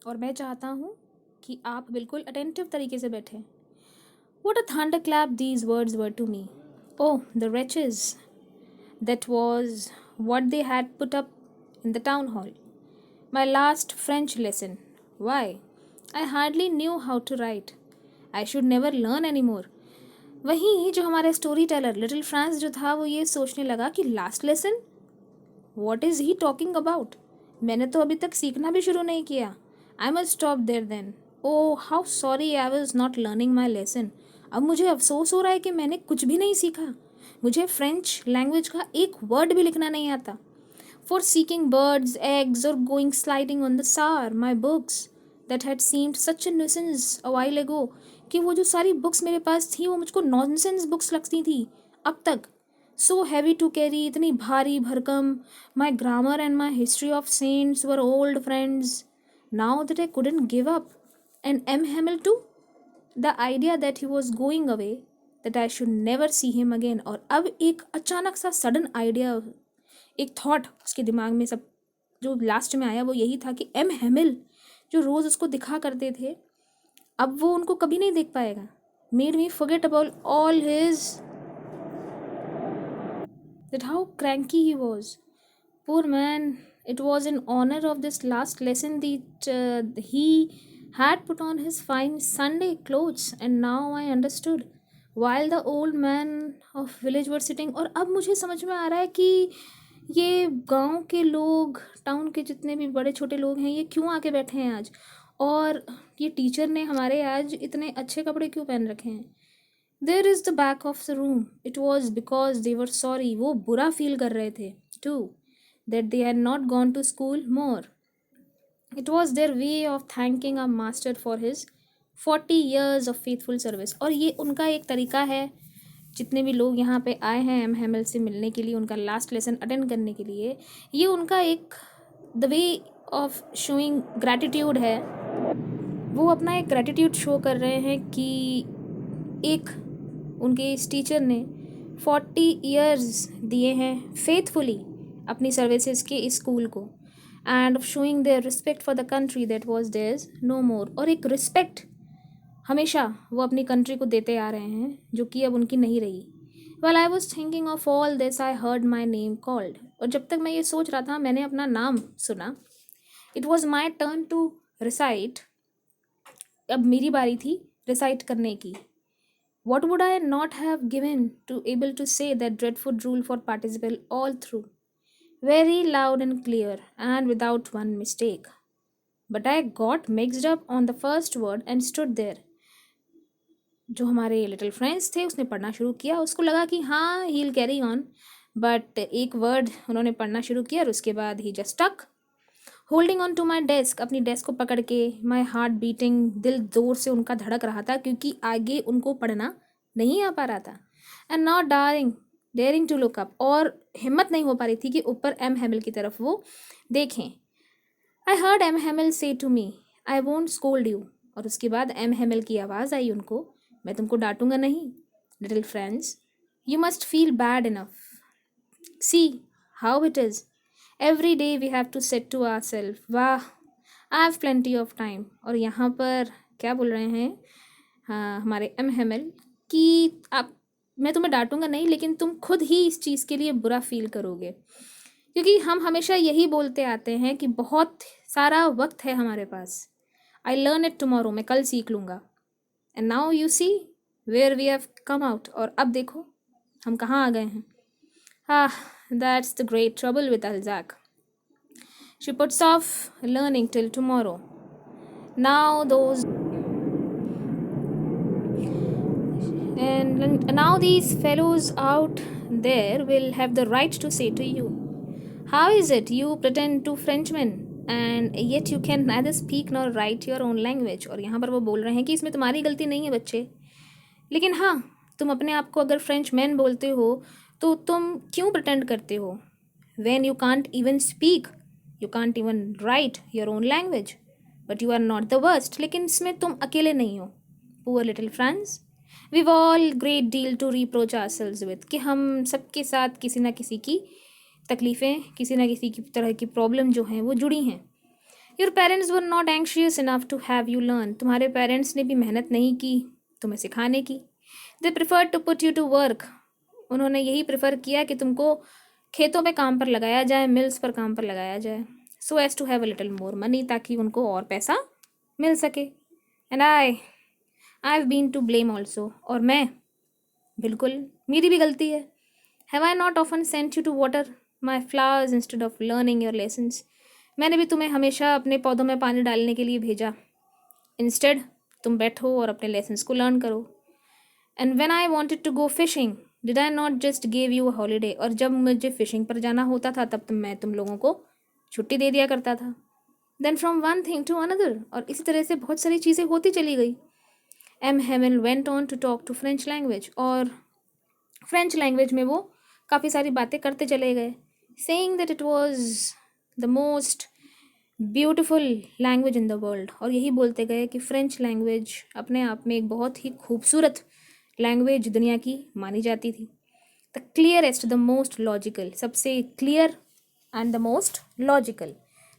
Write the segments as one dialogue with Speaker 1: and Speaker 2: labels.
Speaker 1: और मैं चाहता हूँ कि आप बिल्कुल अटेंटिव तरीके से बैठें। What a thunderclap these words were to me. Oh, the wretches! That was what they had put up in the town hall. My last French lesson. Why? I hardly knew how to write. I should never learn anymore. वहीं जो हमारा story teller little France जो था वो ये सोचने लगा कि last lesson, what is he talking about? मैंने तो अभी तक सीखना भी शुरू नहीं किया। I must stop there then. Oh how sorry I was not learning my lesson. अब मुझे अफसोस हो रहा है कि मैंने कुछ भी नहीं सीखा। मुझे फ्रेंच लैंग्वेज का एक वर्ड भी लिखना नहीं आता। फॉर सीकिंग बर्ड्स एग्स और going sliding on the Saar my books that had seemed such a nuisance a while ago, कि वो जो सारी बुक्स मेरे पास थी वो मुझको नॉनसेंस बुक्स लगती थी अब तक। सो हैवी टू कैरी, इतनी भारी भरकम। My grammar and my history of saints were old friends now that I couldn't give up. And M Hamel too, the idea that he was going away, that I should never see him again. और अब एक अचानक सा sudden idea, एक thought उसके दिमाग में सब जो लास्ट में आया वो यही था कि एम हेमिल जो रोज़ उसको दिखा करते थे अब वो उनको कभी नहीं देख पाएगा। Made me forget about all his, that how cranky he was. Poor man, it was in honor of this last lesson that he had put on his fine Sunday clothes, and now I understood. While the old man of village were sitting, और अब मुझे समझ में आ रहा है कि ये गांव के लोग, टाउन के जितने भी बड़े छोटे लोग हैं, ये क्यों आके बैठे हैं आज, और ये टीचर ने हमारे आज इतने अच्छे कपड़े क्यों पहन रखे हैं। There is the back of the room, it was because they were sorry, वो बुरा फील कर रहे थे too, that they had not gone to school more. It was their way of thanking a master for his 40 years of faithful service. और ये उनका एक तरीका है, जितने भी लोग यहाँ पे आए हैं एम हेमल से मिलने के लिए, उनका लास्ट लेसन अटेंड करने के लिए, ये उनका एक the way of showing gratitude है। वो अपना एक ग्रैटिट्यूड शो कर रहे हैं कि एक उनके इस टीचर ने 40 years दिए हैं फेथफुली अपनी सर्विसेज के इस स्कूल को, and of showing their respect for the country that was theirs no more. और एक रिस्पेक्ट हमेशा वो अपनी कंट्री को देते आ रहे हैं जो कि अब उनकी नहीं रही। Well I was thinking of all this I heard my name called. और जब तक मैं ये सोच रहा था मैंने अपना नाम सुना। It was my turn to recite, अब मेरी बारी थी रिसाइट करने की। What would I not have given to able to say that dreadful rule for participle all through, very loud and clear, and without one mistake? But I got mixed up on the first word and stood there. जो हमारे little friends थे उसने पढ़ना शुरू किया, उसको लगा कि हाँ he will carry on, but एक वर्ड उन्होंने पढ़ना शुरू किया और उसके बाद ही just tuck holding on to my desk, अपनी डेस्क को पकड़ के, माई हार्ट बीटिंग, दिल जोर से उनका धड़क रहा था क्योंकि आगे उनको पढ़ना नहीं आ पा रहा था। And not daring to look up, और हिम्मत नहीं हो पा रही थी कि ऊपर एम हेमिल की तरफ वो देखें। I heard M Hamel say to me, I won't scold you. और उसके बाद एम हेमिल की आवाज़ आई उनको, मैं तुमको डांटूंगा नहीं। Little friends, you must feel bad enough, see how it is, every day we have to set to our self, वाह I have plenty of time. और यहाँ पर क्या बोल रहे हैं हाँ हमारे एम हेमिल कि आप, मैं तुम्हें डांटूंगा नहीं लेकिन तुम खुद ही इस चीज़ के लिए बुरा फील करोगे, क्योंकि हम हमेशा यही बोलते आते हैं कि बहुत सारा वक्त है हमारे पास। आई लर्न इट टुमारो, मैं कल सीख लूँगा। And now you see where we have come out, और अब देखो हम कहाँ आ गए हैं। Ah, that's the great trouble with Alzac. She puts off learning till tomorrow. Now these fellows out there will have the right to say to you, how is it you pretend to Frenchmen and yet you can neither speak nor write your own language? और यहाँ पर वो बोल रहे हैं कि इसमें तुम्हारी गलती नहीं है बच्चे, लेकिन हाँ तुम अपने आप को अगर फ्रेंच मैन बोलते हो तो तुम क्यों प्रटेंड करते हो when you can't even speak, you can't even write your own language, but you are not the worst। लेकिन इसमें तुम अकेले नहीं हो। poor little France, we've all great deal to reproach ourselves with, कि हम सबके साथ किसी ना किसी की तकलीफ़ें, किसी ना किसी की तरह की प्रॉब्लम जो हैं वो जुड़ी हैं। Your parents were not anxious enough to have you learn, तुम्हारे पेरेंट्स ने भी मेहनत नहीं की तुम्हें सिखाने की। They prefer to put you to work, उन्होंने यही प्रेफर किया कि तुमको खेतों में काम पर लगाया जाए, मिल्स पर काम पर लगाया जाए, so as to have a little more money, ताकि उनको और पैसा मिल सके। And I have been to blame also, और मैं, बिल्कुल मेरी भी गलती है। Have I not often sent you to water my flowers instead of learning your lessons, मैंने भी तुम्हें हमेशा अपने पौधों में पानी डालने के लिए भेजा, इंस्टेड तुम बैठो और अपने लेसन्स को लर्न करो। And when I wanted to go fishing did I not just give you a holiday, और जब मुझे फिशिंग पर जाना होता था तब मैं तुम लोगों को छुट्टी दे दिया करता था। Then from one thing to another, और इसी तरह से बहुत सारी चीज़ें होती चली गई। M Hamel went on to talk to French language, और फ्रेंच लैंग्वेज में वो काफ़ी सारी बातें करते चले गए, saying that it was the most beautiful language in the world, और यही बोलते गए कि फ्रेंच लैंग्वेज अपने आप में एक बहुत ही खूबसूरत लैंग्वेज दुनिया की मानी जाती थी। The clearest, the most logical, सबसे clear and the most logical,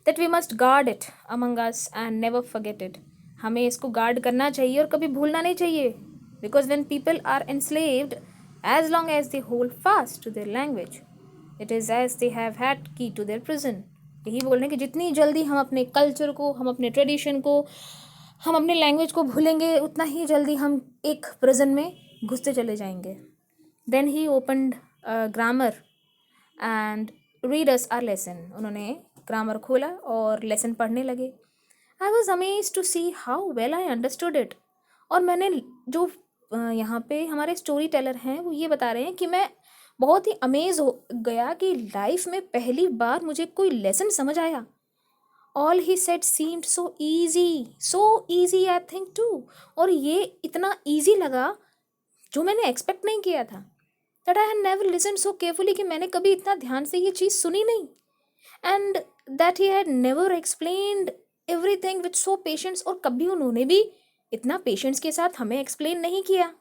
Speaker 1: that we must guard it among us and never forget it, हमें इसको गार्ड करना चाहिए और कभी भूलना नहीं चाहिए। Because when people are enslaved, as long as they hold fast to their language, it is as they have had key to their prison. यही बोल रहे हैं कि जितनी जल्दी हम अपने कल्चर को, हम अपने ट्रेडिशन को, हम अपने लैंग्वेज को भूलेंगे, उतना ही जल्दी हम एक प्रिजन में घुसते चले जाएंगे। Then he opened grammar and read us our lesson, उन्होंने ग्रामर खोला और लेसन पढ़ने लगे। I was amazed to see how well I understood it, और मैंने जो यहाँ पे हमारे स्टोरी टेलर हैं वो ये बता रहे हैं कि मैं बहुत ही अमेज हो गया कि लाइफ में पहली बार मुझे कोई लेसन समझ आया। All he said seemed so easy I think too, और ये इतना ईजी लगा जो मैंने एक्सपेक्ट नहीं किया था। That I had never listened so carefully, कि मैंने कभी इतना ध्यान से ये चीज़ सुनी नहीं। And that he had never explained everything with so patience, और कभी उन्होंने भी इतना पेशेंस के साथ हमें एक्सप्लेन नहीं किया।